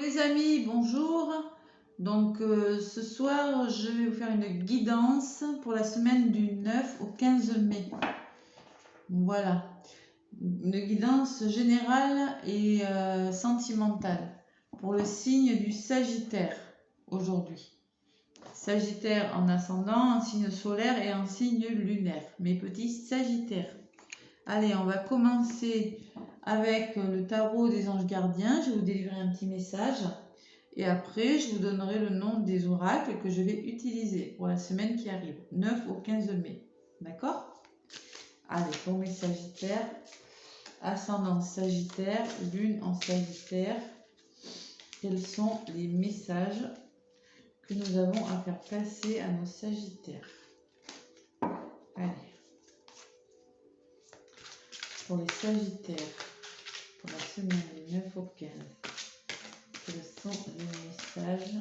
les amis, bonjour. Donc ce soir, je vais vous faire une guidance pour la semaine du 9 au 15 mai. Voilà, une guidance générale et sentimentale pour le signe du Sagittaire aujourd'hui. Sagittaire en ascendant, en signe solaire et en signe lunaire. Mes petits Sagittaires. Allez, on va commencer avec le tarot des anges gardiens. Je vais vous délivrer un petit message. Et après, je vous donnerai le nom des oracles que je vais utiliser pour la semaine qui arrive, 9 au 15 mai. D'accord? Allez, pour mes Sagittaires, ascendant Sagittaire, lune en Sagittaire, quels sont les messages que nous avons à faire passer à nos Sagittaires? Allez. Pour les Sagittaires, pour la semaine du 9 au 15, quels sont les messages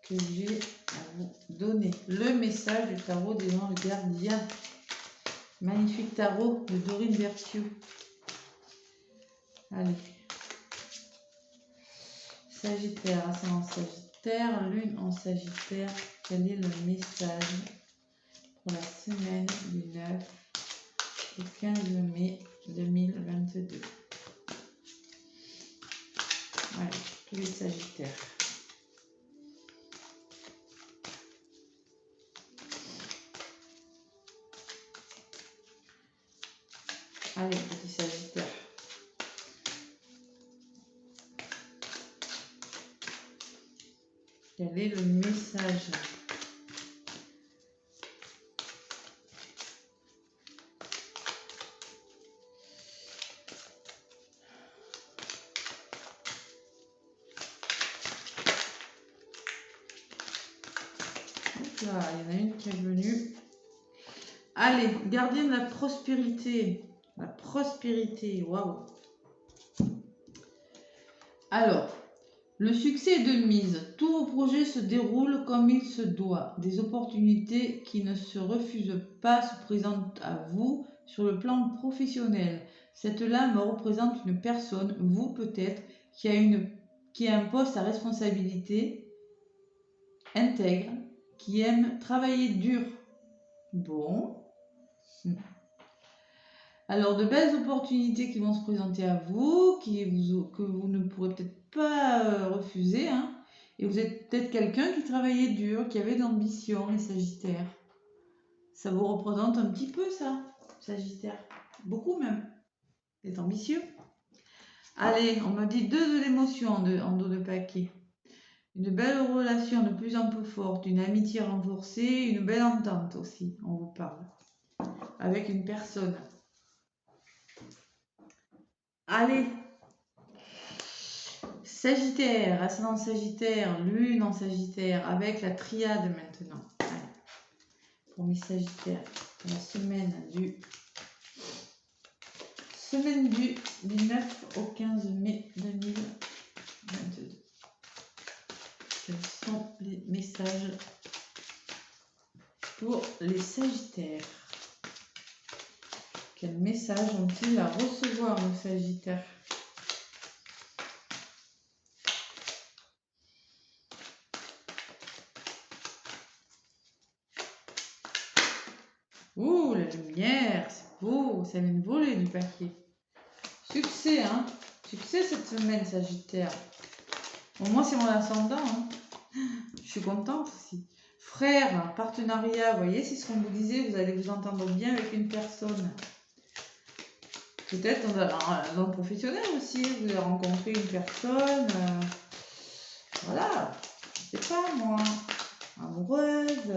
que j'ai à vous donner? Le message du tarot des anges gardiens. Magnifique tarot de Dorine Vertueux. Allez. Sagittaire, ascendant Sagittaire, lune en Sagittaire. Quel est le message pour la semaine du 9 au 15 mai 2022? Allez, tous les Sagittaires. Allez, petit Sagittaire. Quel est le message? Là, il y en a une qui est venue. Allez, gardien de la prospérité. La prospérité, waouh. Alors, le succès est de mise. Tous vos projets se déroulent comme il se doit. Des opportunités qui ne se refusent pas se présentent à vous sur le plan professionnel. Cette lame représente une personne, vous peut-être, qui a un poste à responsabilité, intègre, qui aime travailler dur. Bon. Alors, de belles opportunités qui vont se présenter à vous, que vous ne pourrez peut-être pas refuser. Hein. Et vous êtes peut-être quelqu'un qui travaillait dur, qui avait de l'ambition, les Sagittaires. Ça vous représente un petit peu, ça, Sagittaire. Beaucoup même. Vous êtes ambitieux. Allez, on me dit 2 de l'émotion en dos de paquet. Une belle relation de plus en plus forte, une amitié renforcée, une belle entente aussi, on vous parle. Avec une personne. Allez, Sagittaire, ascendant Sagittaire, lune en Sagittaire, avec la triade maintenant. Allez. Pour mes Sagittaires, pour la semaine du 9 au 15 mai 2022. Quels sont les messages pour les Sagittaires? Quel message ont-ils à recevoir, nos Sagittaires? Ouh, la lumière, c'est beau, ça vient de voler du paquet. Succès, hein? Succès cette semaine, Sagittaire. Bon, moi, c'est mon ascendant, hein. Je suis contente aussi. Frère, partenariat, vous voyez, c'est ce qu'on vous disait, vous allez vous entendre bien avec une personne. Peut-être dans le professionnel aussi, vous avez rencontré une personne, voilà, je sais pas moi, amoureuse,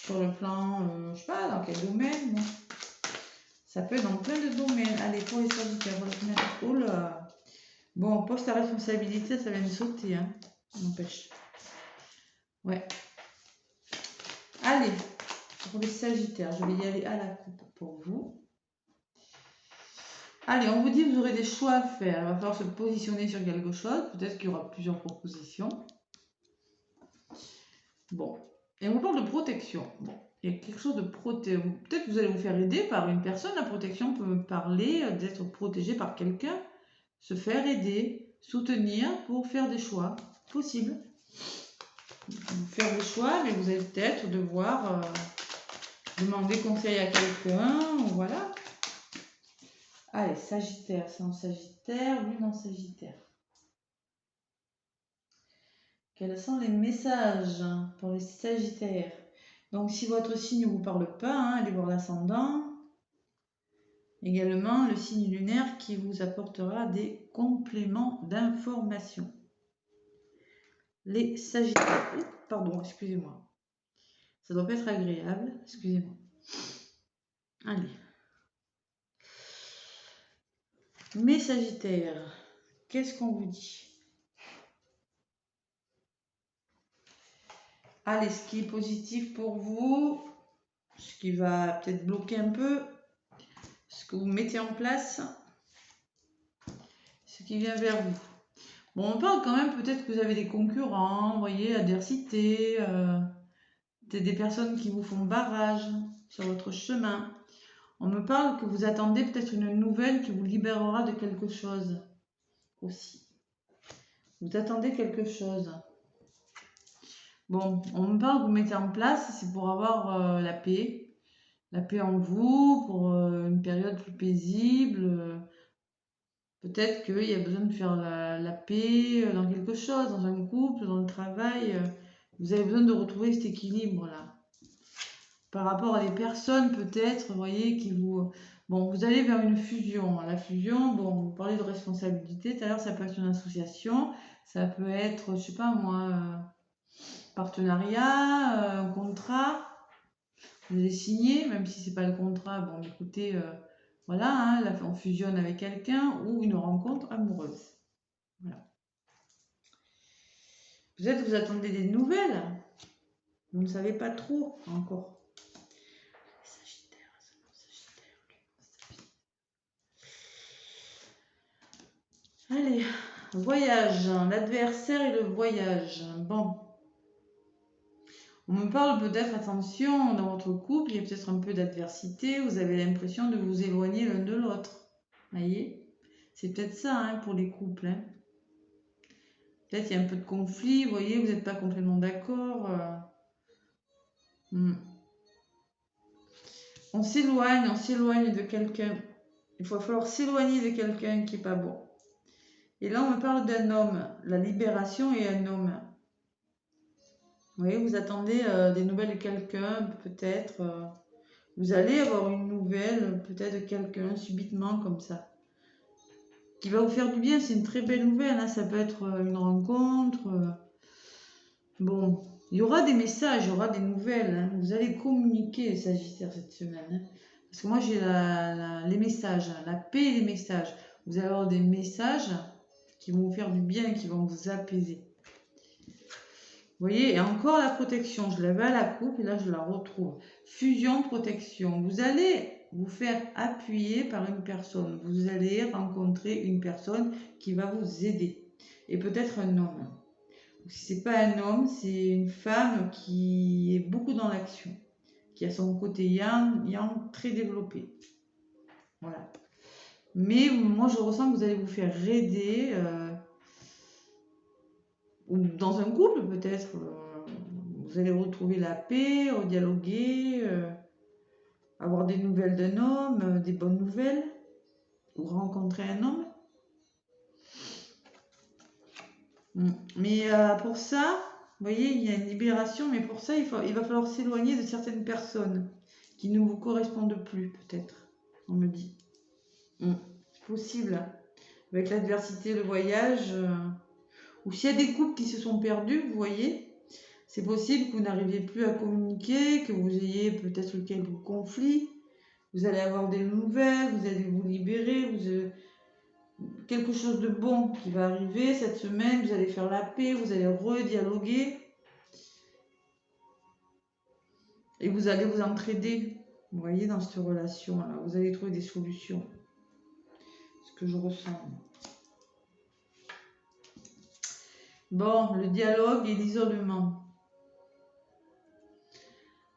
sur le plan, je sais pas, dans quel domaine, moi. Ça peut être dans plein de domaines. Allez, pour les Sagittaires, oh là. Bon, poste à responsabilité, ça vient de sauter, hein, ça n'empêche. Ouais. Allez, pour les Sagittaires, je vais y aller à la coupe pour vous. Allez, on vous dit que vous aurez des choix à faire. Il va falloir se positionner sur quelque chose. Peut-être qu'il y aura plusieurs propositions. Bon. Et on vous parle de protection. Bon. Il y a quelque chose de protéger. Peut-être que vous allez vous faire aider par une personne. La protection peut me parler d'être protégé par quelqu'un. Se faire aider. soutenir pour faire des choix. Possible. Faire des choix, mais vous allez peut-être devoir demander conseil à quelqu'un, voilà. Allez, Sagittaire, c'est en Sagittaire, Lune en Sagittaire. Quels sont les messages pour les Sagittaires? Donc, si votre signe ne vous parle pas, allez voir l'ascendant. Également, le signe lunaire qui vous apportera des compléments d'information. Les Sagittaires. Pardon, excusez-moi. Ça doit pas être agréable. Excusez-moi. Allez. Mes Sagittaires, qu'est-ce qu'on vous dit? Allez, ce qui est positif pour vous, ce qui va peut-être bloquer un peu, ce que vous mettez en place, ce qui vient vers vous. Bon, on parle quand même peut-être que vous avez des concurrents, vous voyez, adversité, des personnes qui vous font barrage sur votre chemin. On me parle que vous attendez peut-être une nouvelle qui vous libérera de quelque chose aussi. Vous attendez quelque chose. Bon, on me parle que vous mettez en place, c'est pour avoir la paix en vous, pour une période plus paisible. Peut-être qu'il y a besoin de faire la paix dans quelque chose, dans un couple, dans le travail. Vous avez besoin de retrouver cet équilibre-là. Par rapport à des personnes, peut-être, vous voyez, qui vous... Bon, vous allez vers une fusion. La fusion, bon, vous parlez de responsabilité. Tout à l'heure, ça peut être une association. Ça peut être, je sais pas moi, partenariat, un contrat. Vous allez signer, même si c'est pas le contrat. Bon, écoutez, voilà, là, on fusionne avec quelqu'un ou une rencontre amoureuse. Voilà. Peut-être que vous attendez des nouvelles. Vous ne savez pas trop encore. Allez, voyage, l'adversaire et le voyage. Bon. On me parle peut-être, attention, dans votre couple, il y a peut-être un peu d'adversité, vous avez l'impression de vous éloigner l'un de l'autre. Voyez? C'est peut-être ça pour les couples. Peut-être il y a un peu de conflit, vous voyez, vous n'êtes pas complètement d'accord. On s'éloigne de quelqu'un. Il va falloir s'éloigner de quelqu'un qui n'est pas bon. Et là, on me parle d'un homme, la libération et un homme. Vous voyez, vous attendez des nouvelles de quelqu'un, peut-être. Vous allez avoir une nouvelle, peut-être de quelqu'un, subitement, comme ça, qui va vous faire du bien. C'est une très belle nouvelle. Ça peut être une rencontre. Bon, il y aura des messages, il y aura des nouvelles. Vous allez communiquer, Sagittaire, cette semaine. Parce que moi, j'ai les messages, la paix et les messages. Vous allez avoir des messages qui vont vous faire du bien, qui vont vous apaiser. Vous voyez, et encore la protection. Je l'avais à la coupe et là, je la retrouve. Fusion, protection. Vous allez vous faire appuyer par une personne. Vous allez rencontrer une personne qui va vous aider. Et peut-être un homme. Si ce n'est pas un homme, c'est une femme qui est beaucoup dans l'action. Qui a son côté yang très développé. Voilà. Mais moi, je ressens que vous allez vous faire aider... ou dans un couple peut-être, vous allez retrouver la paix, dialoguer, avoir des nouvelles d'un homme, des bonnes nouvelles, ou rencontrer un homme. Mais pour ça, vous voyez, il y a une libération, mais pour ça, il va falloir s'éloigner de certaines personnes qui ne vous correspondent plus, peut-être, on me dit. C'est possible, avec l'adversité, le voyage... Ou s'il y a des couples qui se sont perdus, vous voyez, c'est possible que vous n'arriviez plus à communiquer, que vous ayez peut-être quelques conflits. Vous allez avoir des nouvelles, vous allez vous libérer, quelque chose de bon qui va arriver cette semaine, vous allez faire la paix, vous allez redialoguer. Et vous allez vous entraider, vous voyez, dans cette relation-là. Vous allez trouver des solutions. Ce que je ressens. Bon, le dialogue et l'isolement.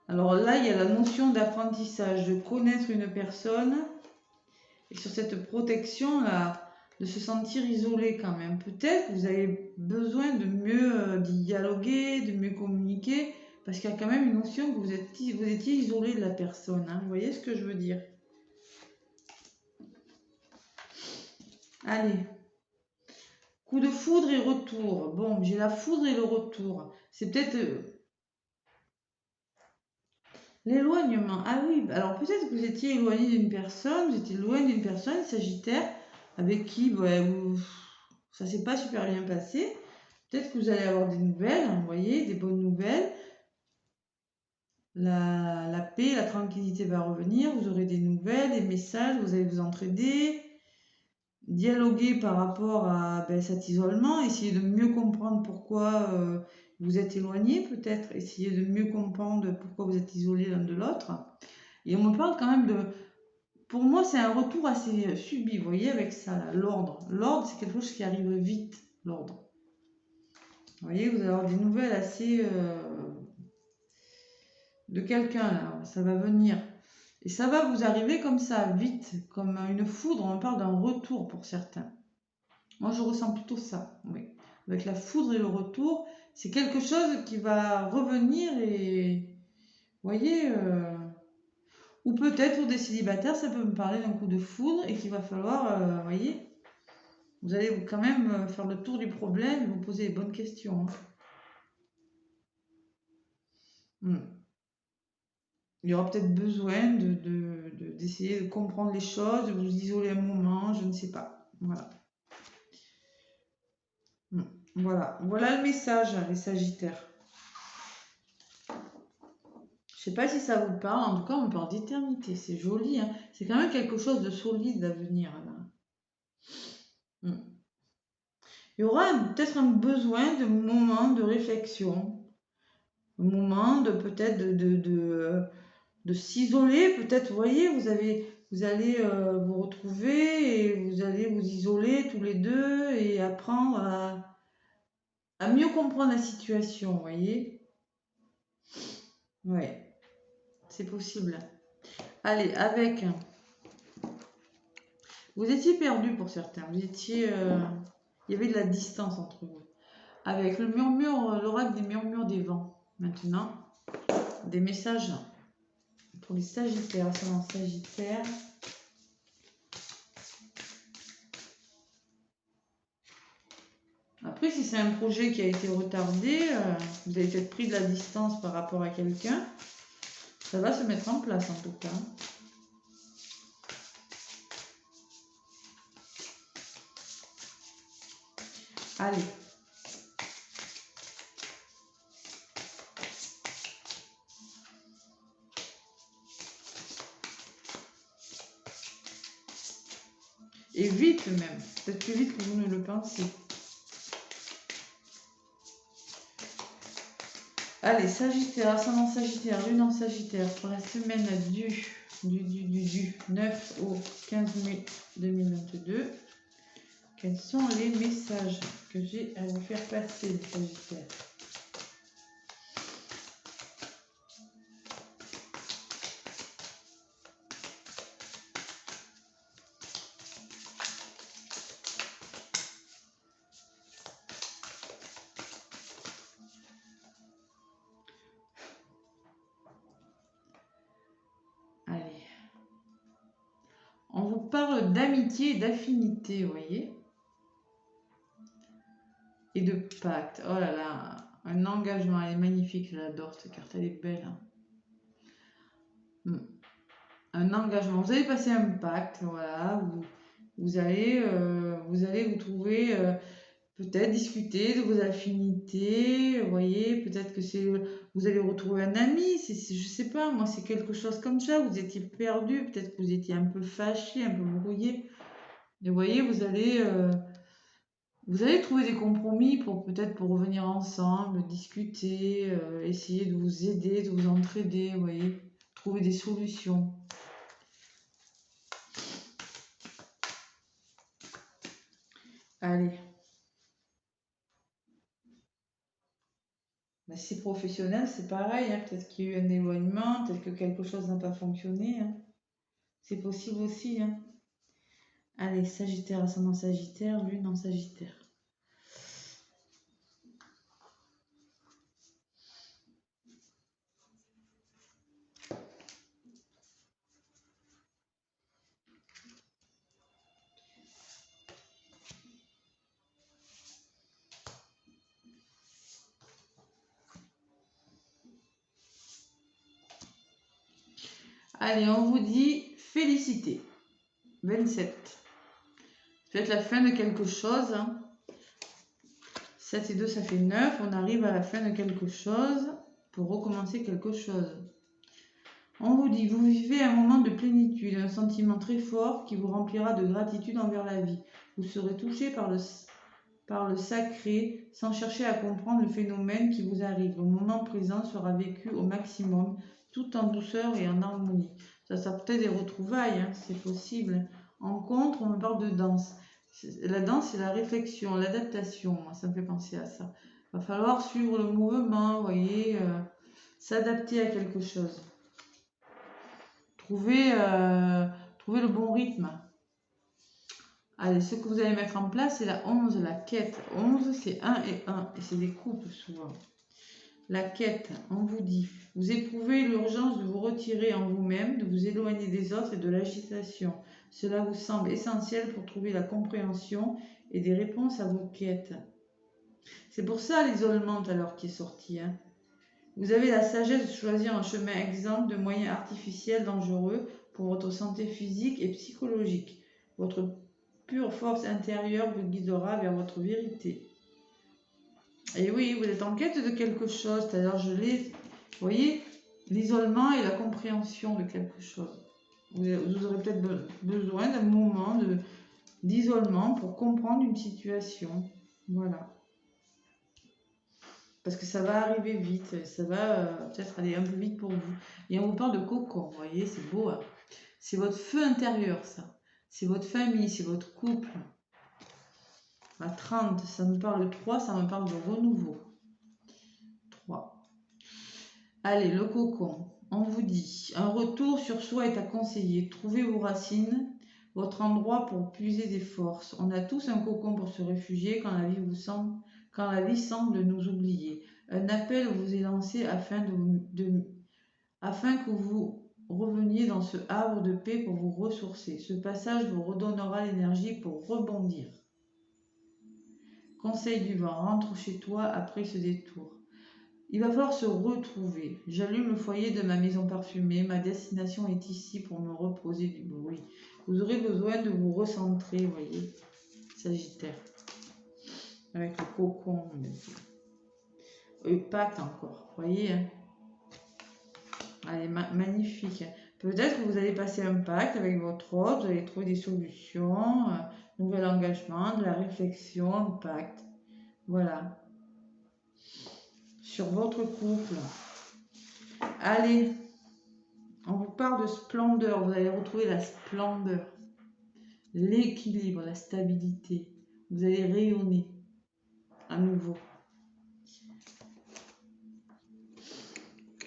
Alors là, il y a la notion d'apprentissage, de connaître une personne. Et sur cette protection, de se sentir isolé quand même. Peut-être que vous avez besoin de mieux dialoguer, de mieux communiquer, parce qu'il y a quand même une notion que vous étiez isolé de la personne. Hein. Vous voyez ce que je veux dire? Allez. Coup de foudre et retour. Bon, j'ai la foudre et le retour. C'est peut-être l'éloignement. Ah oui, alors peut-être que vous étiez éloigné d'une personne, vous étiez loin d'une personne, Sagittaire, avec qui ça s'est pas super bien passé. Peut-être que vous allez avoir des nouvelles, hein, vous voyez, des bonnes nouvelles. La paix, la tranquillité va revenir, vous aurez des nouvelles, des messages, vous allez vous entraider, dialoguer par rapport à cet isolement, essayer de mieux comprendre pourquoi vous êtes éloigné, peut-être, essayer de mieux comprendre pourquoi vous êtes isolé l'un de l'autre. Et on me parle quand même de... Pour moi, c'est un retour assez subi, vous voyez, avec ça, l'ordre. L'ordre, c'est quelque chose qui arrive vite, l'ordre. Vous voyez, vous allez avoir des nouvelles assez... de quelqu'un, là, ça va venir. Et ça va vous arriver comme ça, vite, comme une foudre, on parle d'un retour pour certains. Moi, je ressens plutôt ça, oui. Avec la foudre et le retour, c'est quelque chose qui va revenir et... Vous voyez ou peut-être pour des célibataires, ça peut me parler d'un coup de foudre et qu'il va falloir, vous voyez, vous allez quand même faire le tour du problème et vous poser les bonnes questions. Hein. Il y aura peut-être besoin d'essayer de comprendre les choses, de vous isoler un moment, je ne sais pas. Voilà. Voilà le message, les Sagittaires. Je sais pas si ça vous parle, en tout cas on parle d'éternité, c'est joli, hein. C'est quand même quelque chose de solide à venir. Là. Il y aura peut-être un besoin de moments de réflexion, un moment de peut-être de s'isoler, peut-être, vous voyez, vous allez vous retrouver et vous allez vous isoler tous les deux et apprendre à mieux comprendre la situation, vous voyez. Ouais, c'est possible. Allez, avec... Vous étiez perdu pour certains, vous étiez... il y avait de la distance entre vous. Avec le murmure, l'oracle des murmures des vents, maintenant, des messages pour les Sagittaires, ascendant Sagittaire. Après, si c'est un projet qui a été retardé, vous avez peut-être pris de la distance par rapport à quelqu'un, ça va se mettre en place en tout cas. Allez. Et vite même, peut-être plus vite que vous ne le pensez. Allez, Sagittaire, ascendant Sagittaire, lune en Sagittaire, pour la semaine du 9 au 15 mai 2022. Quels sont les messages que j'ai à vous faire passer, les Sagittaires? Allez. On vous parle d'amitié et d'affinité, vous voyez? Et de pacte. Oh là là, un engagement, elle est magnifique, j'adore cette carte, elle est belle. Un engagement. Vous allez passer un pacte, voilà, vous allez vous trouver, peut-être discuter de vos affinités, vous voyez, peut-être que vous allez retrouver un ami, je sais pas, moi c'est quelque chose comme ça, vous étiez perdu, peut-être que vous étiez un peu fâché, un peu brouillé, et vous voyez, vous allez trouver des compromis pour peut-être pour revenir ensemble, discuter, essayer de vous aider, de vous entraider, vous voyez, trouver des solutions. Allez. Si c'est professionnel, c'est pareil, hein. Peut-être qu'il y a eu un éloignement, peut-être que quelque chose n'a pas fonctionné. Hein. C'est possible aussi. Hein. Allez, Sagittaire, ascendant Sagittaire, Lune en Sagittaire. Allez, on vous dit félicité. 27. Ça peut être la fin de quelque chose. 7 et 2, ça fait 9. On arrive à la fin de quelque chose pour recommencer quelque chose. On vous dit, vous vivez un moment de plénitude, un sentiment très fort qui vous remplira de gratitude envers la vie. Vous serez touché par le sacré sans chercher à comprendre le phénomène qui vous arrive. Le moment présent sera vécu au maximum, tout en douceur et en harmonie. Ça peut être des retrouvailles, hein, c'est possible. En contre, on me parle de danse. La danse, c'est la réflexion, l'adaptation. Moi, ça me fait penser à ça. Il va falloir suivre le mouvement, vous voyez, s'adapter à quelque chose. Trouver le bon rythme. Allez, ce que vous allez mettre en place, c'est la 11, la quête. 11, c'est 1 et 1, et c'est des couples souvent. La quête, on vous dit, vous éprouvez l'urgence de vous retirer en vous-même, de vous éloigner des autres et de l'agitation. Cela vous semble essentiel pour trouver la compréhension et des réponses à vos quêtes. C'est pour ça l'isolement tout à l'heure qui est sorti. Hein. Vous avez la sagesse de choisir un chemin exempt de moyens artificiels dangereux pour votre santé physique et psychologique. Votre pure force intérieure vous guidera vers votre vérité. Et oui, vous êtes en quête de quelque chose, c'est-à-dire vous voyez, l'isolement et la compréhension de quelque chose. Vous aurez peut-être besoin d'un moment d'isolement pour comprendre une situation. Voilà. Parce que ça va arriver vite, ça va peut-être aller un peu vite pour vous. Et on vous parle de cocon, vous voyez, c'est beau. Hein. C'est votre feu intérieur, ça. C'est votre famille, c'est votre couple. À 30, ça me parle de 3, ça me parle de renouveau. 3. Allez, le cocon. On vous dit, un retour sur soi est à conseiller. Trouvez vos racines, votre endroit pour puiser des forces. On a tous un cocon pour se réfugier quand la vie semble nous oublier. Un appel vous est lancé afin que vous reveniez dans ce havre de paix pour vous ressourcer. Ce passage vous redonnera l'énergie pour rebondir. Conseil du vent, rentre chez toi après ce détour. Il va falloir se retrouver. J'allume le foyer de ma maison parfumée. Ma destination est ici pour me reposer du bruit. Vous aurez besoin de vous recentrer, vous voyez, Sagittaire. Avec le cocon. Pacte encore, vous voyez. Hein. Allez, magnifique. Peut-être que vous allez passer un pacte avec votre autre, vous allez trouver des solutions, nouvel engagement, de la réflexion, un pacte. Voilà. Sur votre couple. Allez, on vous parle de splendeur. Vous allez retrouver la splendeur, l'équilibre, la stabilité. Vous allez rayonner à nouveau.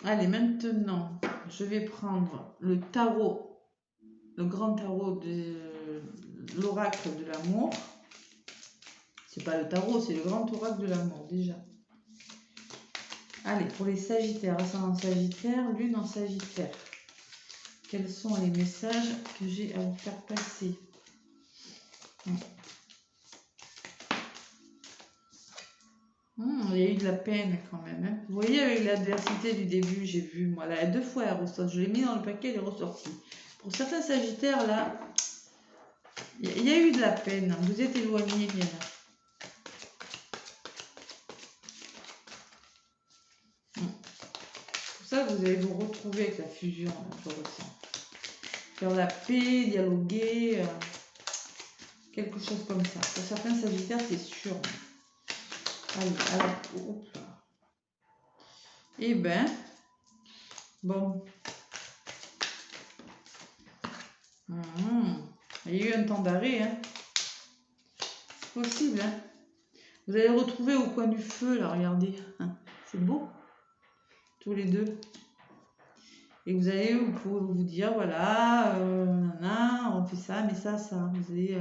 Allez, maintenant, je vais prendre le tarot, le grand tarot de l'oracle de l'amour. C'est pas le tarot, c'est le grand oracle de l'amour déjà. Allez, pour les Sagittaires, ascendant Sagittaire, Lune en Sagittaire. Quels sont les messages que j'ai à vous faire passer? Il y a eu de la peine quand même. Hein. Vous voyez, avec l'adversité du début, j'ai vu, moi, là, 2 fois elle ressort. Je l'ai mis dans le paquet, elle est ressortie. Pour certains Sagittaires, là, il y a eu de la peine. Vous êtes éloignés, bien là. Pour ça, vous allez vous retrouver avec la fusion, je ressens. Faire la paix, dialoguer, quelque chose comme ça. Pour certains Sagittaires, c'est sûr. Allez, alors, hop là. Eh ben, bon. Il y a eu un temps d'arrêt, hein. C'est possible, hein. Vous allez retrouver au coin du feu, là, regardez. C'est beau. Tous les deux. Et vous allez vous dire, voilà, nanana, on fait ça, mais ça. Vous allez,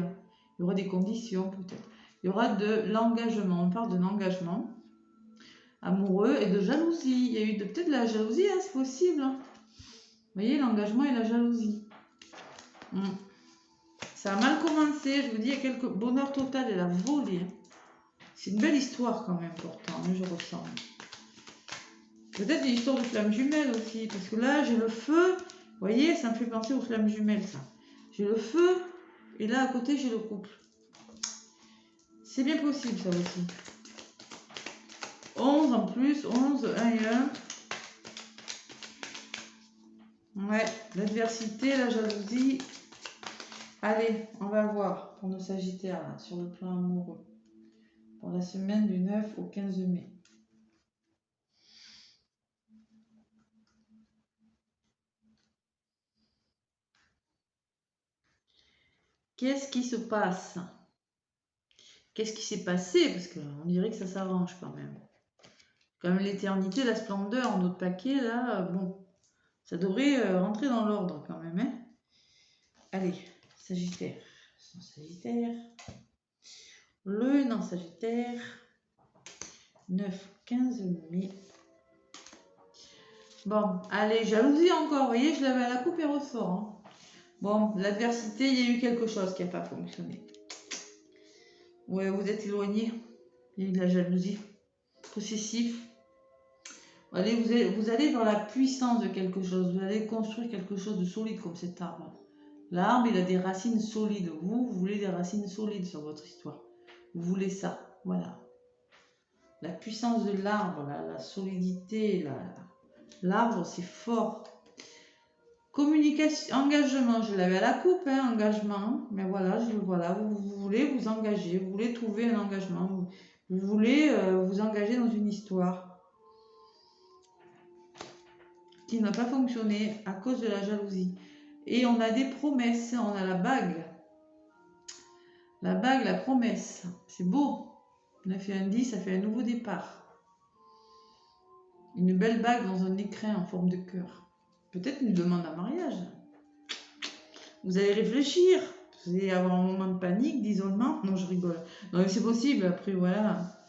il y aura des conditions peut-être. Il y aura de l'engagement. On parle de l'engagement amoureux et de jalousie. Il y a eu peut-être de la jalousie, hein, c'est possible. Hein. Vous voyez, l'engagement et la jalousie. Ça a mal commencé, je vous dis, il y a quelques bonheur total et la volée. Hein. C'est une belle histoire quand même, pourtant, hein, je ressens. Peut-être une histoire de flammes jumelles aussi, parce que là, j'ai le feu. Vous voyez, ça me fait penser aux flammes jumelles, ça. J'ai le feu, et là, à côté, j'ai le couple. C'est bien possible, ça aussi. 11 en plus, 11, 1 et 1. Ouais, l'adversité, la jalousie. Allez, on va voir pour nos Sagittaires, là, sur le plan amoureux. Pour la semaine du 9 au 15 mai. Qu'est-ce qui se passe? Qu'est-ce qui s'est passé? Parce qu'on dirait que ça s'arrange quand même. Comme l'éternité, la splendeur en autre paquet, là, bon, ça devrait rentrer dans l'ordre quand même. Hein. Allez, Sagittaire. Sagittaire. Le non Sagittaire. 9, 15 mai. Bon, allez, jalousie encore. Vous voyez, je l'avais à la coupe et ressort. Hein. Bon, l'adversité, il y a eu quelque chose qui n'a pas fonctionné. Ouais, vous êtes éloigné. Il y a eu de la jalousie. Possessif. Allez, vous allez vers la puissance de quelque chose. Vous allez construire quelque chose de solide comme cet arbre. L'arbre, il a des racines solides. Vous voulez des racines solides sur votre histoire. Vous voulez ça. Voilà. La puissance de l'arbre, la solidité, l'arbre, c'est fort. Communication, engagement, je l'avais à la coupe, hein, engagement. Mais voilà, vous voulez vous engager, vous voulez trouver un engagement, vous voulez vous engager dans une histoire qui n'a pas fonctionné à cause de la jalousie. Et on a des promesses, on a la bague. La bague, la promesse, c'est beau. On a fait un 10, ça fait un nouveau départ. Une belle bague dans un écrin en forme de cœur. Peut-être une demande en mariage. Vous allez réfléchir. Vous allez avoir un moment de panique, d'isolement. Non, je rigole. Non, mais c'est possible, après, voilà.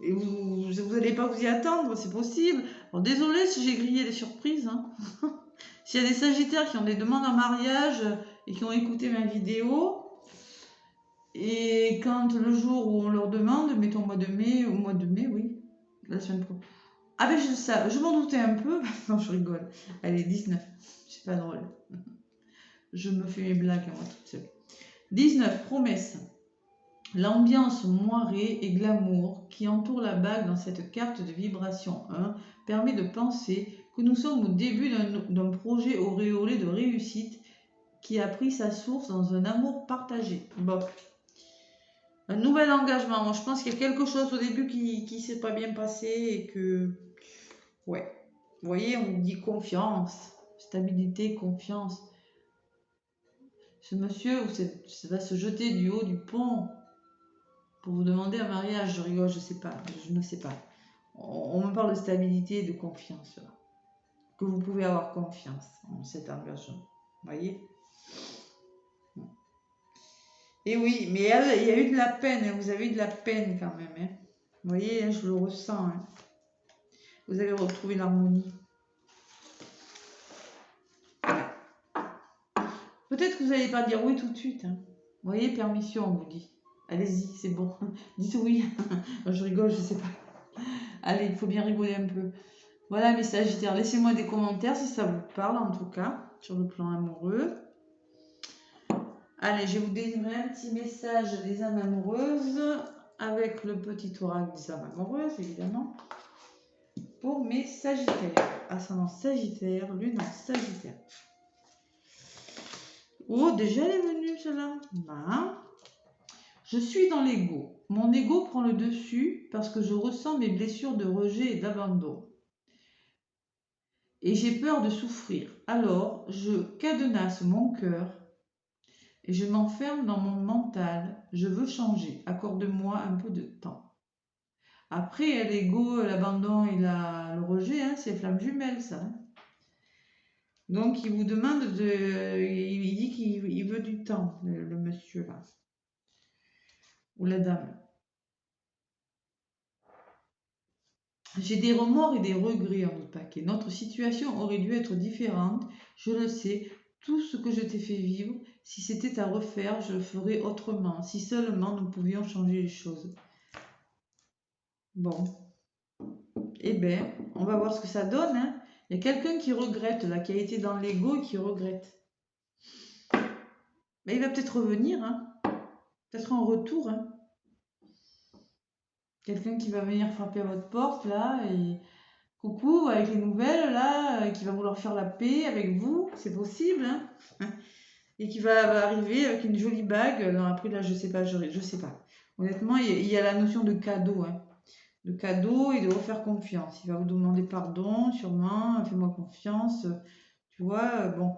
Et vous n'allez pas vous y attendre, c'est possible. Alors, désolé si j'ai grillé les surprises. Hein. S'il y a des Sagittaires qui ont des demandes en mariage et qui ont écouté ma vidéo, et quand le jour où on leur demande, mettons au mois de mai, oui, la semaine prochaine. Ah ben je m'en doutais un peu. Non, je rigole. Allez, 19. C'est pas drôle. Je me fais mes blagues, moi, toute seule. 19, promesse. L'ambiance moirée et glamour qui entoure la bague dans cette carte de vibration 1 permet de penser que nous sommes au début d'un projet auréolé de réussite qui a pris sa source dans un amour partagé. Bon. Un nouvel engagement. Moi, je pense qu'il y a quelque chose au début qui s'est pas bien passé et que... Ouais. Vous voyez, on dit confiance, stabilité, confiance. Ce monsieur va se jeter du haut du pont pour vous demander un mariage. Je rigole, je ne sais pas. On me parle de stabilité et de confiance. Là. Que vous pouvez avoir confiance en cet engagement. Vous voyez? Et oui, mais il y a eu de la peine. Hein. Vous avez eu de la peine quand même. Hein. Vous voyez, hein, je le ressens. Hein. Vous avez retrouvé l'harmonie. Peut-être que vous n'allez pas dire oui tout de suite. Hein. Vous voyez, permission, on vous dit. Allez-y, c'est bon. Dites oui. Je rigole, je sais pas. Allez, il faut bien rigoler un peu. Voilà mes Sagittaires. Laissez-moi des commentaires si ça vous parle, en tout cas, sur le plan amoureux. Allez, je vais vous délivrer un petit message des âmes amoureuses avec le petit oracle des âmes amoureuses, évidemment. Pour mes Sagittaires. Ascendant Sagittaire, lune en Sagittaire. Oh, déjà elle est venue celle-là. Voilà. Je suis dans l'ego. Mon ego prend le dessus parce que je ressens mes blessures de rejet et d'abandon. Et j'ai peur de souffrir. Alors, je cadenasse mon cœur et je m'enferme dans mon mental. Je veux changer. Accorde-moi un peu de temps. Après, l'ego, l'abandon et le rejet, hein, c'est flamme jumelle, ça. Hein. Donc, il vous demande de... Il dit qu'il veut du temps, le monsieur là. Ou la dame. J'ai des remords et des regrets en le paquet. Notre situation aurait dû être différente, je le sais. Tout ce que je t'ai fait vivre, si c'était à refaire, je le ferais autrement. Si seulement nous pouvions changer les choses. Bon. Eh bien, on va voir ce que ça donne. Hein. Il y a quelqu'un qui regrette, là, qui a été dans l'ego et qui regrette. Mais il va peut-être revenir, hein. Peut-être en retour. Hein. Quelqu'un qui va venir frapper à votre porte, là, et coucou, avec les nouvelles, là, qui va vouloir faire la paix avec vous, c'est possible, hein. Et qui va arriver avec une jolie bague. Non, après, là, je sais pas, je sais pas. Honnêtement, il y a la notion de cadeau, hein. De cadeau et de vous faire confiance. Il va vous demander pardon, sûrement, fais-moi confiance. Tu vois, bon.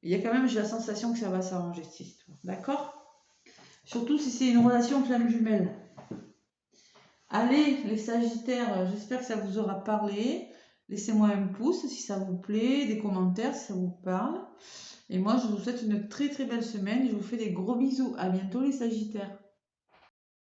Il y a quand même, j'ai la sensation que ça va s'arranger, cette histoire. D'accord? Surtout si c'est une relation flamme jumelle. Allez, les Sagittaires, j'espère que ça vous aura parlé. Laissez-moi un pouce si ça vous plaît, des commentaires si ça vous parle. Et moi, je vous souhaite une très très belle semaine. Je vous fais des gros bisous. À bientôt les Sagittaires.